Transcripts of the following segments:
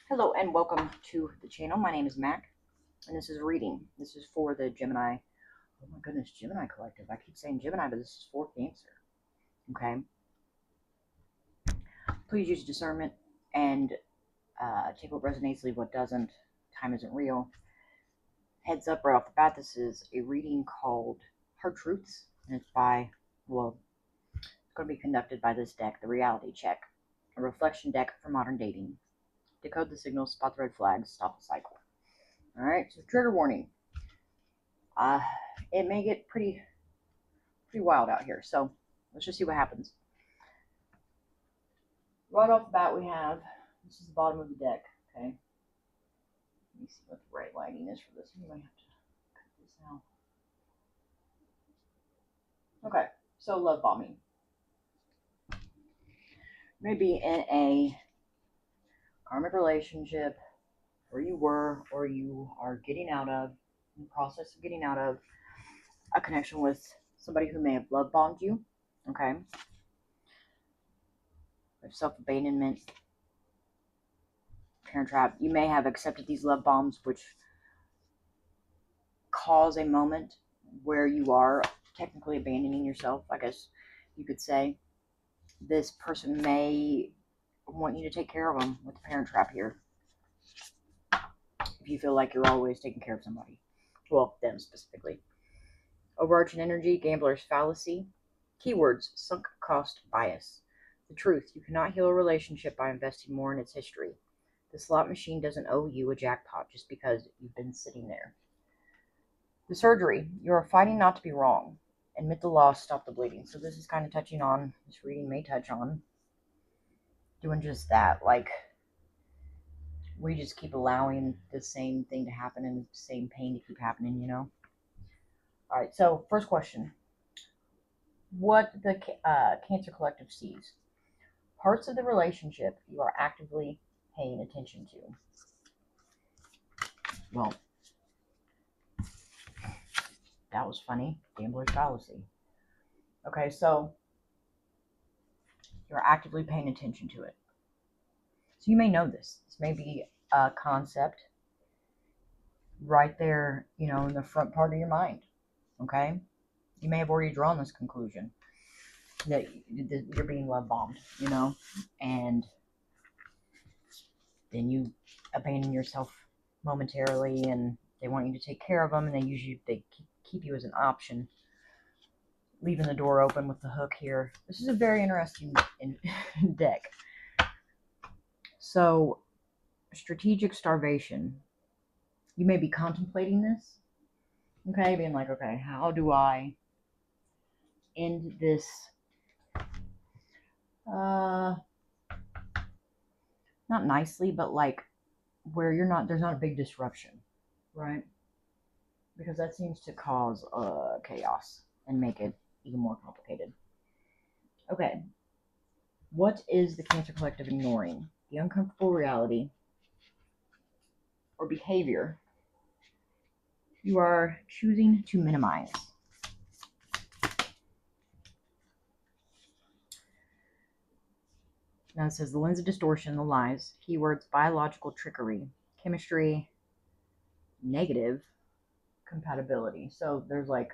Hello and welcome to the channel. My name is Mac, and this is a reading. This is for the Gemini. Oh my goodness, Gemini Collective. I keep saying Gemini, but this is for Cancer. Okay. Please use discernment and take what resonates, leave what doesn't. Time isn't real. Heads up right off the bat, this is a reading called Hard Truths, and it's going to be conducted by this deck, the Reality Check, a reflection deck for modern dating. Decode the signals, spot the red flags, stop the cycle. Alright, so trigger warning. It may get pretty wild out here, so let's just see what happens. Right off the bat, we have, this is the bottom of the deck, okay? Let me see what the right lighting is for this. We might have to cut this out. Okay, so love bombing. Maybe in a karmic relationship, or you were, or you are getting out of, in the process of getting out of a connection with somebody who may have love bombed you, okay? Self-abandonment, parent trap. You may have accepted these love bombs, which cause a moment where you are technically abandoning yourself, I guess you could say. This person may want you to take care of them with the parent trap here. If you feel like you're always taking care of somebody. Well, them specifically. Overarching energy, gambler's fallacy. Keywords, sunk cost bias. The truth, you cannot heal a relationship by investing more in its history. The slot machine doesn't owe you a jackpot just because you've been sitting there. The surgery, you are fighting not to be wrong. Admit the loss, stop the bleeding. So this is kind of touching on, this reading may touch on doing just that. Like, we just keep allowing the same thing to happen and the same pain to keep happening, you know? Alright, so first question. What the Cancer Collective sees. Parts of the relationship you are actively paying attention to. Well, that was funny. Gambler's fallacy. Okay, so you're actively paying attention to it. So you may know this. This may be a concept right there, you know, in the front part of your mind. Okay? You may have already drawn this conclusion that you're being love bombed, you know, and then you abandon yourself momentarily, and they want you to take care of them, and they keep you as an option, leaving the door open with the hook here. This is a very interesting deck. So, strategic starvation. You may be contemplating this, okay, being like, okay, how do I end this not nicely, but like where there's not a big disruption, right? Because that seems to cause chaos and make it even more complicated. Okay, what is the Cancer Collective ignoring? The uncomfortable reality or behavior you are choosing to minimize. Now it says the lens of distortion, the lies, keywords, biological trickery, chemistry, negative compatibility. So there's like,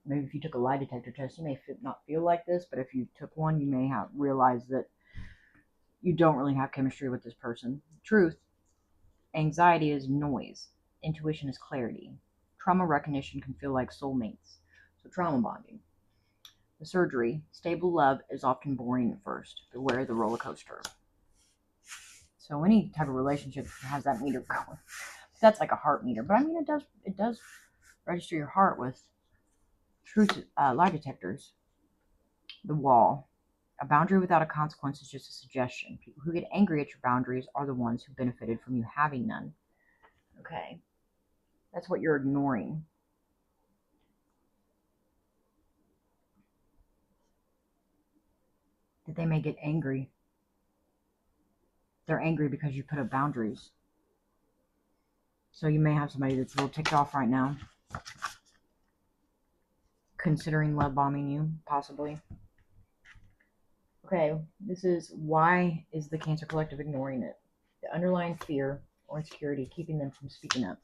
maybe if you took a lie detector test, you may not feel like this, but if you took one, you may have realized that you don't really have chemistry with this person. Truth, anxiety is noise. Intuition is clarity. Trauma recognition can feel like soulmates. So trauma bonding. The surgery, stable love is often boring at first. Beware the roller coaster. So any type of relationship has that meter going. That's like a heart meter, but I mean it does register your heart with truth lie detectors. The wall. A boundary without a consequence is just a suggestion. People who get angry at your boundaries are the ones who benefited from you having none. Okay. That's what you're ignoring. That they may get angry. They're angry because you put up boundaries. So you may have somebody that's a little ticked off right now, considering love bombing you, possibly. Okay, this is why is the Cancer Collective ignoring it? the underlying fear or insecurity keeping them from speaking up?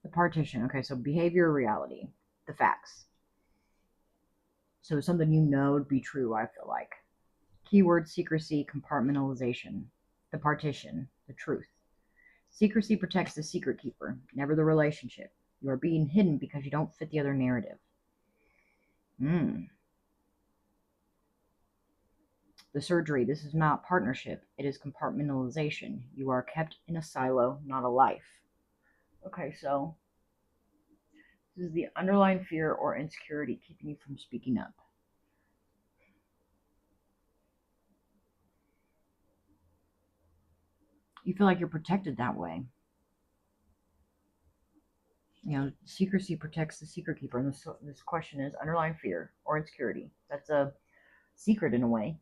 The partition. Okay, so behavior, reality, the facts. So something you know to be true, I feel like. Keyword, secrecy, compartmentalization. The partition, the truth. Secrecy protects the secret keeper, never the relationship. You are being hidden because you don't fit the other narrative. The surgery, this is not partnership, it is compartmentalization. You are kept in a silo, not a life. Okay, so this is the underlying fear or insecurity keeping you from speaking up. You feel like you're protected that way. You know, secrecy protects the secret keeper. And this question is underlying fear or insecurity. That's a secret in a way,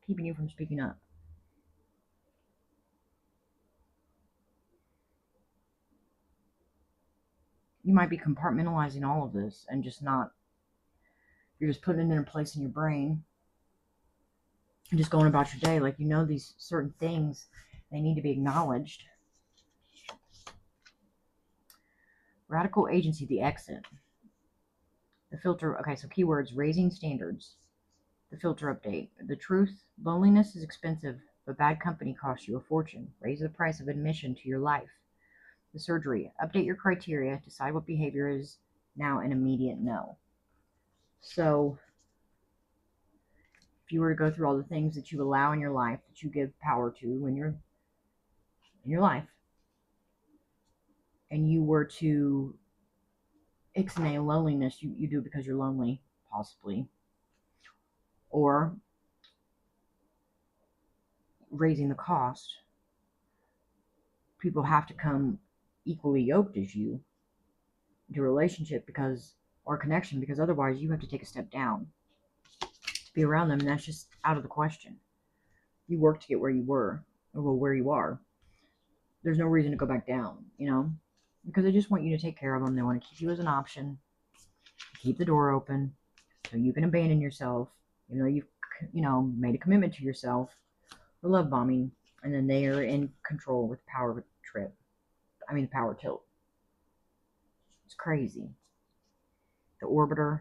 keeping you from speaking up. You might be compartmentalizing all of this and just not, you're just putting it in a place in your brain and just going about your day. Like, you know, these certain things, they need to be acknowledged. Radical agency, the exit. The filter, okay, so keywords, raising standards. The filter update. The truth, loneliness is expensive, but bad company costs you a fortune. Raise the price of admission to your life. The surgery, update your criteria, decide what behavior is now an immediate no. So, if you were to go through all the things that you allow in your life, that you give power to when you're in your life, and you were to ixnay loneliness, you do it because you're lonely, possibly, or raising the cost. People have to come equally yoked as you into a relationship because, or connection, because otherwise you have to take a step down to be around them, and that's just out of the question. You work to get where you were, or well, where you are. There's no reason to go back down, you know, because they just want you to take care of them. They want to keep you as an option, keep the door open, so you can abandon yourself. You know, you've made a commitment to yourself, or love bombing, and then they are in control with power tilt. It's crazy. The orbiter,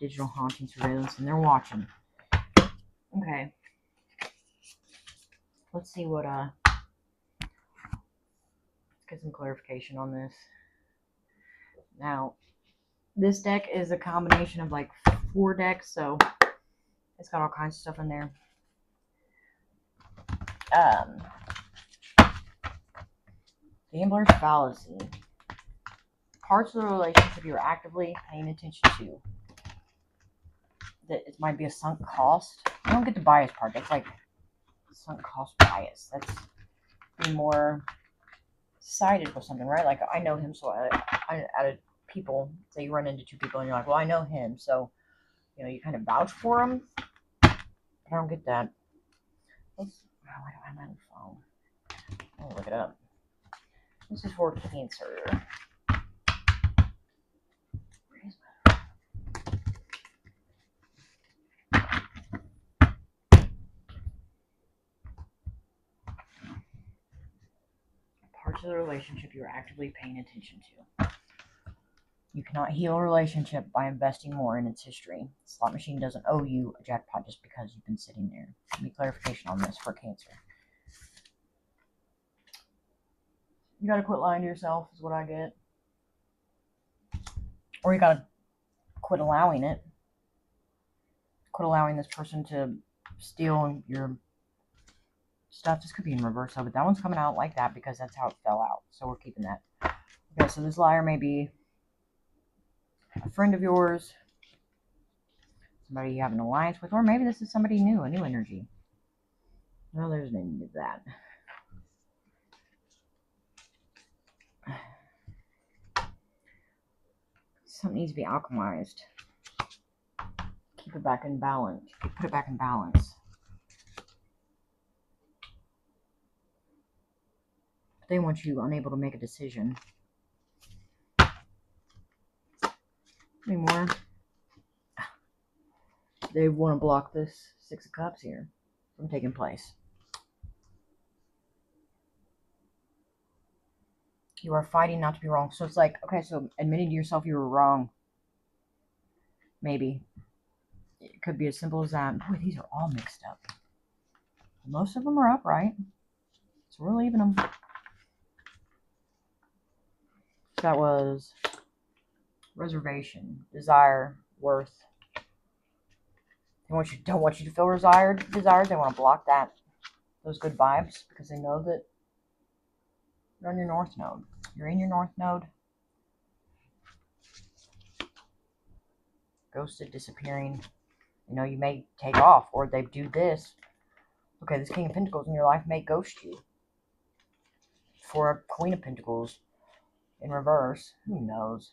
digital haunting surveillance, and they're watching. Okay. Let's see what, let's get some clarification on this. Now, this deck is a combination of like 4 decks, so it's got all kinds of stuff in there. Gambler's fallacy. Parts of the relationship you're actively paying attention to. That it might be a sunk cost. You don't get the bias part. That's like sunk cost bias. That's being more sided with something, right? Like, I know him, so I out of people, say you run into 2 people and you're like, well, I know him, so, you know, you kind of vouch for him. I don't get that. I don't have my phone. I'll look it up. This is for Cancer. Parts of the relationship you're actively paying attention to. You cannot heal a relationship by investing more in its history. The slot machine doesn't owe you a jackpot just because you've been sitting there. Give me clarification on this for Cancer. You gotta quit lying to yourself, is what I get. Or you gotta quit allowing it. Quit allowing this person to steal your stuff. This could be in reverse, but that one's coming out like that because that's how it fell out. So we're keeping that. Okay, so this liar may be a friend of yours, somebody you have an alliance with, or maybe this is somebody new, a new energy. No, there's no need of that. Something needs to be alchemized. Keep it back in balance. Put it back in balance. They want you unable to make a decision. anymore. They want to block this Six of Cups here from taking place. You are fighting not to be wrong. So it's like, okay, so admitting to yourself you were wrong. Maybe. It could be as simple as that. Boy, these are all mixed up. Most of them are upright. So we're leaving them. That was reservation, desire, worth. They don't want you to feel desired. They want to block that, those good vibes, because they know that you're on your north node. You're in your north node. Ghosted, disappearing. You know, you may take off, or they do this. Okay, this King of Pentacles in your life may ghost you. For a Queen of Pentacles in reverse, who knows?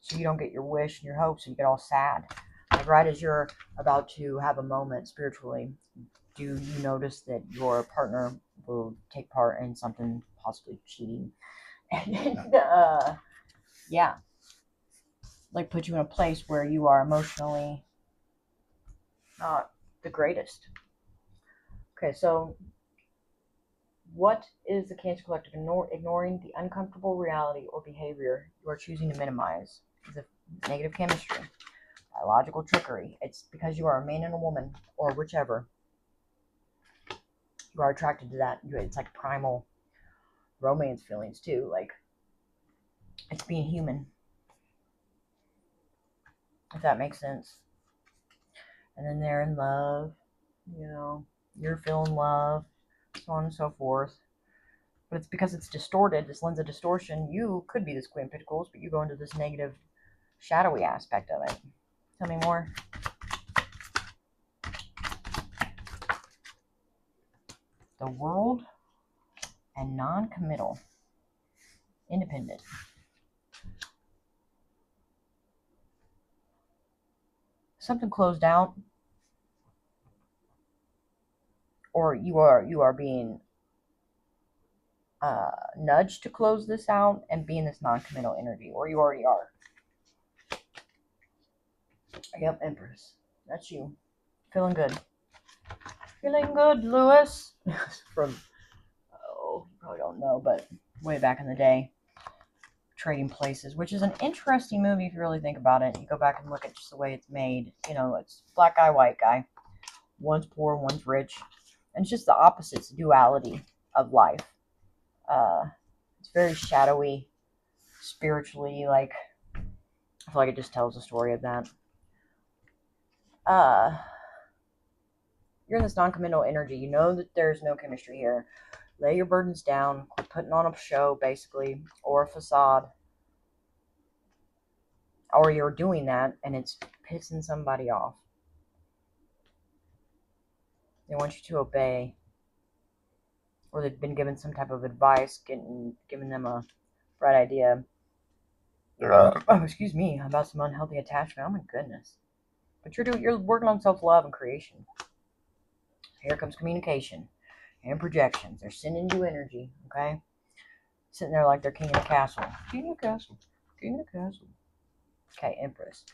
So you don't get your wish and your hope, so you get all sad. Like right as you're about to have a moment spiritually, do you notice that your partner will take part in something possibly cheating? And yeah, like put you in a place where you are emotionally not the greatest. Okay, so what is the Cancer Collective? Ignoring the uncomfortable reality or behavior you are choosing to minimize. The negative chemistry, biological trickery. It's because you are a man and a woman, or whichever. You are attracted to that. It's like primal romance feelings too. Like it's being human, if that makes sense. And then they're in love. You know, you're feeling love, so on and so forth. But it's because it's distorted, this lens of distortion. You could be this Queen of Pentacles, but you go into this negative, shadowy aspect of it. Tell me more. The World and non-committal. Independent. Something closed out. Or you are being nudged to close this out and be in this non-committal energy. Or you already are. Yep, Empress. That's you. Feeling good. Feeling good, Lewis. From, oh, you probably don't know, but way back in the day. Trading Places, which is an interesting movie if you really think about it. You go back and look at just the way it's made. You know, it's black guy, white guy. One's poor, one's rich. And it's just the opposites, duality of life. It's very shadowy, spiritually, like, I feel like it just tells the story of that. You're in this non-committal energy. You know that there's no chemistry here. Lay your burdens down. Quit putting on a show, basically, or a facade. Or you're doing that, and it's pissing somebody off. They want you to obey. Or they've been given some type of advice, giving them a bright idea. Oh, excuse me, about some unhealthy attachment. Oh my goodness. But you're working on self-love and creation. Here comes communication and projections. They're sending you energy, okay? Sitting there like they're king of the castle. King of the castle. King of the castle. Okay, Empress.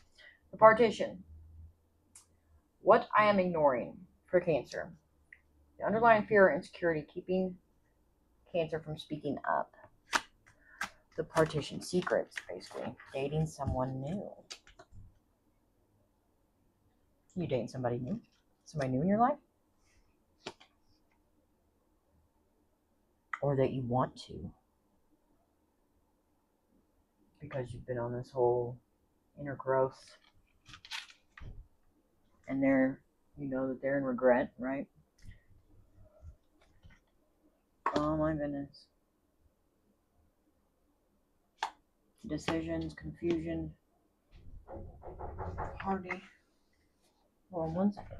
The partition. What I am ignoring for Cancer. The underlying fear or insecurity keeping Cancer from speaking up. The partition. Secrets, basically. Dating someone new. You dating somebody new? Somebody new in your life? Or that you want to. Because you've been on this whole inner growth. And you know that they're in regret, right? Oh my goodness. Decisions, confusion. Party. Hold on 1 second.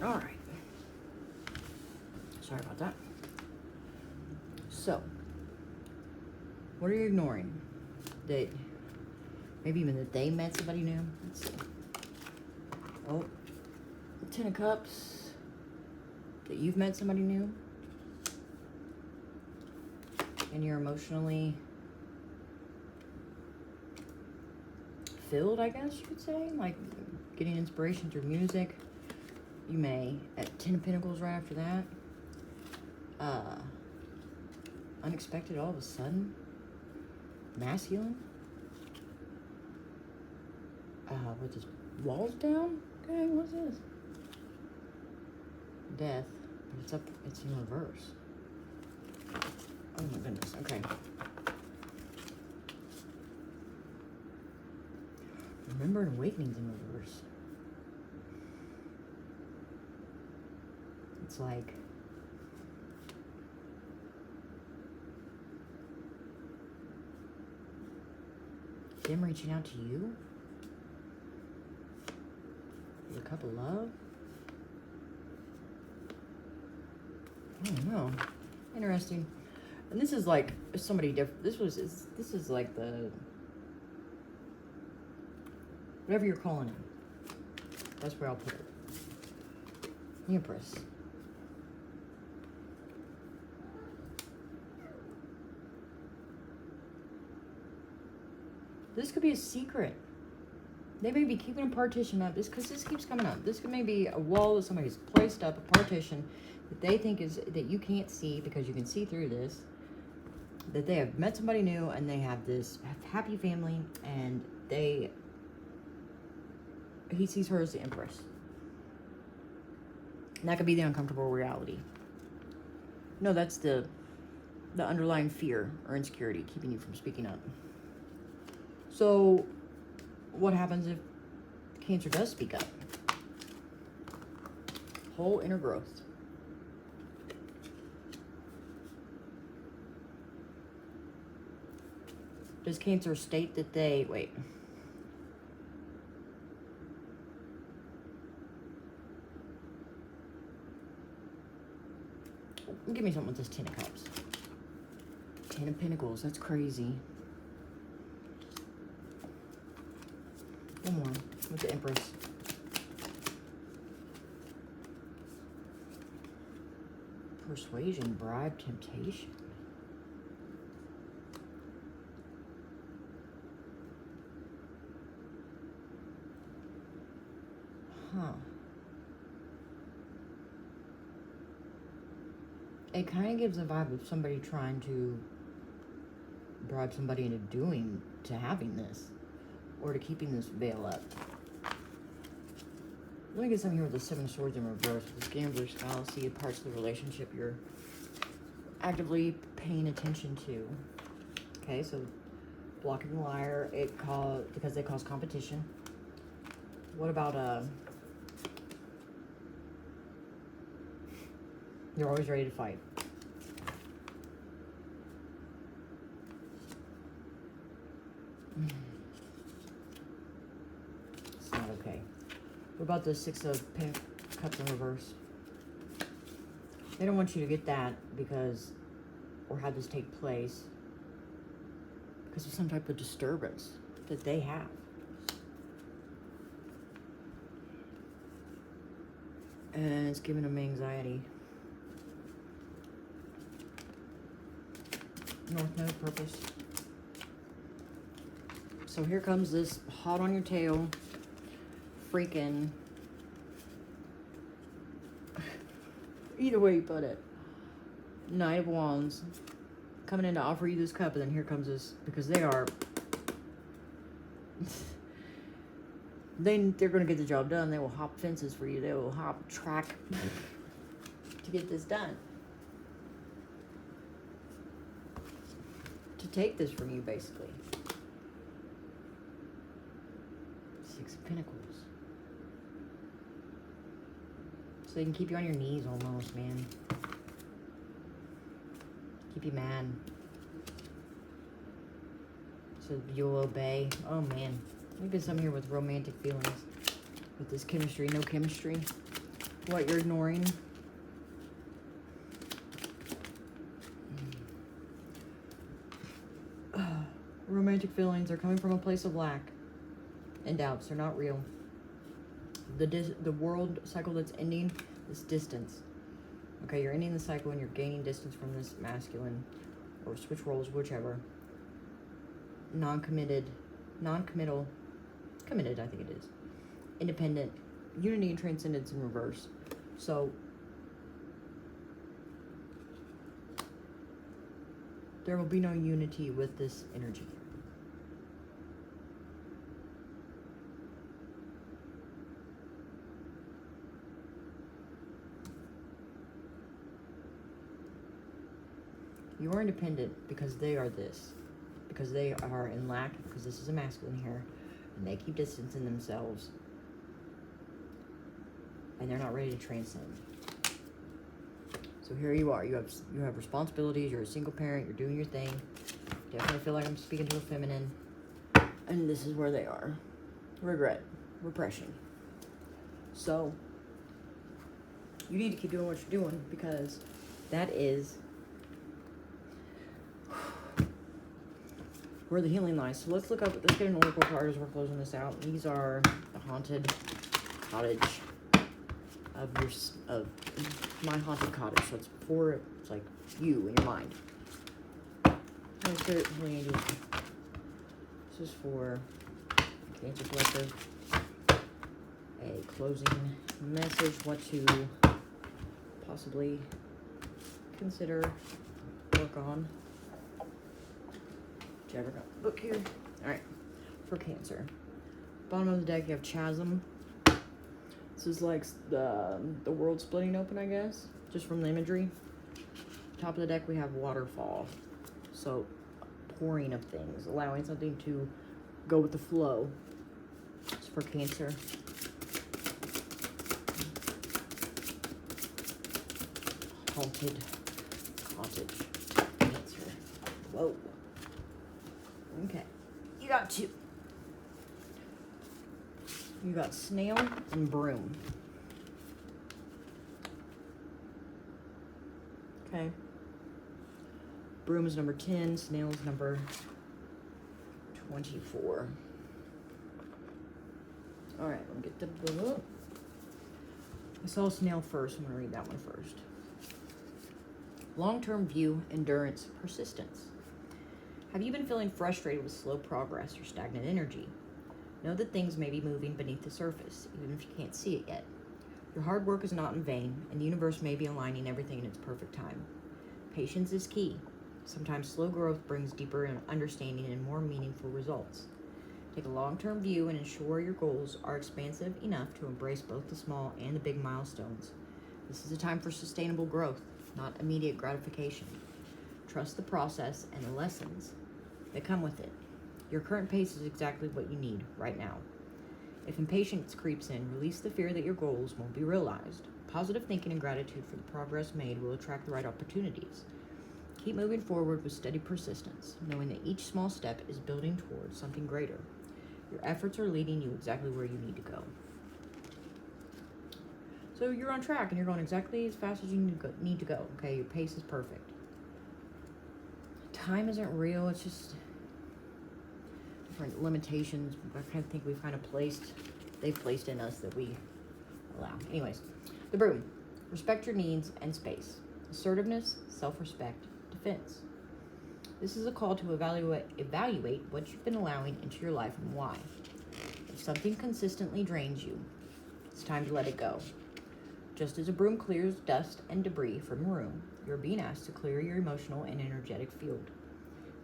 Alright. Sorry about that. So, what are you ignoring? That maybe even that they met somebody new? Let's see. Oh, 10 of Cups. That you've met somebody new. And you're emotionally fulfilled, I guess you could say. Like getting inspiration through music. You may, at 10 of Pentacles right after that. Unexpected all of a sudden. Masculine. With his walls down? Okay, what's this? Death. But it's up, it's in reverse. Oh my goodness, okay. Remember and Awakening's in reverse. It's like him reaching out to you. The cup of love. I don't know. Interesting. And this is like somebody different. This is like the whatever you're calling him. That's where I'll put it. The Empress. This could be a secret. They may be keeping a partition up. Because this keeps coming up. This could maybe a wall that somebody's placed up, a partition that they think is that you can't see because you can see through this. That they have met somebody new and they have this happy family and he sees her as the Empress. And that could be the uncomfortable reality. No, that's the underlying fear or insecurity keeping you from speaking up. So, what happens if Cancer does speak up? Whole inner growth. Does Cancer state that they... Wait. Give me something with this 10 of Cups. 10 of Pentacles. That's crazy. One more with the Empress. Persuasion, bribe, temptation. Huh. It kind of gives a vibe of somebody trying to bribe somebody into having this. Or to keeping this veil up. Let me get something here with the 7 of Swords in reverse. With this gambler's fallacy, parts of the relationship you're actively paying attention to. Okay, so blocking the liar, because they cause competition. What about you're always ready to fight. Okay. What about the 6 of Cups in reverse? They don't want you to get that because, or have this take place because of some type of disturbance that they have. And it's giving them anxiety. North Node, purpose. So here comes this hot on your tail, freaking, either way you put it, Knight of Wands, coming in to offer you this cup, and then here comes this, because they are, they're going to get the job done. They will hop fences for you. They will hop track to get this done. To take this from you, basically. 6 of Pentacles. So they can keep you on your knees almost, man. Keep you mad. So you'll obey. Oh, man. Let me get some here with romantic feelings. With this chemistry. No chemistry. What you're ignoring. Romantic feelings are coming from a place of lack and doubts. They're not real. The world cycle that's ending is distance. Okay, you're ending the cycle and you're gaining distance from this masculine, or switch roles, whichever. Non-committal committed, I think it is. Independent, unity and transcendence in reverse. So there will be no unity with this energy. You are independent because they are this. Because they are in lack, because this is a masculine here, and they keep distancing themselves. And they're not ready to transcend. So here you are. You have responsibilities. You're a single parent. You're doing your thing. Definitely feel like I'm speaking to a feminine. And this is where they are. Regret. Repression. So you need to keep doing what you're doing, because that is where the healing lies. So let's get an oracle card as we're closing this out. These are the haunted cottage of my haunted cottage. So it's like you in your mind. Holy Spirit, Holy Angels. This is for Cancer Collective. A closing message, what to possibly consider, work on. Whichever got the book here. Alright, for Cancer. Bottom of the deck, you have Chasm. This is like the world splitting open, I guess, just from the imagery. Top of the deck, we have Waterfall. So, pouring of things, allowing something to go with the flow. It's for Cancer. Haunted cottage. Cancer. Whoa. Okay. You got two. You got Snail and Broom. Okay. Broom is number 10. Snail is number 24. Alright, let me get the book. I saw Snail first. I'm going to read that one first. Long-term view, endurance, persistence. Have you been feeling frustrated with slow progress or stagnant energy? Know that things may be moving beneath the surface, even if you can't see it yet. Your hard work is not in vain, and the universe may be aligning everything in its perfect time. Patience is key. Sometimes slow growth brings deeper understanding and more meaningful results. Take a long-term view and ensure your goals are expansive enough to embrace both the small and the big milestones. This is a time for sustainable growth, not immediate gratification. Trust the process and the lessons that come with it. Your current pace is exactly what you need right now. If impatience creeps in, release the fear that your goals won't be realized. Positive thinking and gratitude for the progress made will attract the right opportunities. Keep moving forward with steady persistence, knowing that each small step is building towards something greater. Your efforts are leading you exactly where you need to go. So you're on track and you're going exactly as fast as you need to go. Okay, your pace is perfect. Time isn't real, it's just different limitations. I kind of think they've placed in us that we allow. Anyways, the Broom. Respect your needs and space. Assertiveness, self-respect, defense. This is a call to evaluate what you've been allowing into your life and why. If something consistently drains you, it's time to let it go. Just as a broom clears dust and debris from a room, you're being asked to clear your emotional and energetic field.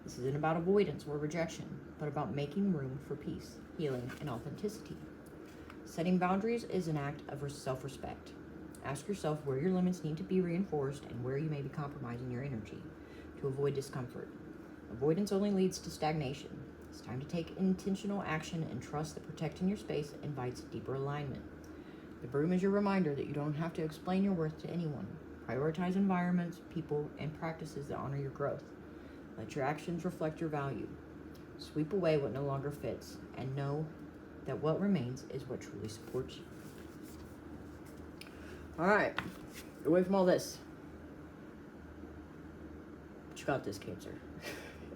This isn't about avoidance or rejection, but about making room for peace, healing, and authenticity. Setting boundaries is an act of self-respect. Ask yourself where your limits need to be reinforced and where you may be compromising your energy to avoid discomfort. Avoidance only leads to stagnation. It's time to take intentional action and trust that protecting your space invites deeper alignment. The Broom is your reminder that you don't have to explain your worth to anyone. Prioritize environments, people, and practices that honor your growth. Let your actions reflect your value. Sweep away what no longer fits, and know that what remains is what truly supports you. Alright, get away from all this. But you got this, Cancer.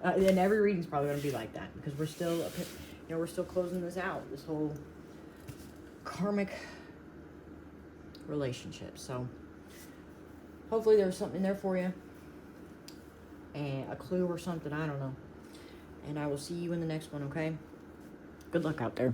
And every reading's probably going to be like that, because we're still closing this out, this whole karmic relationship. So hopefully there's something there for you, and a clue or something, I don't know. And I will see you in the next one, okay? Good luck out there.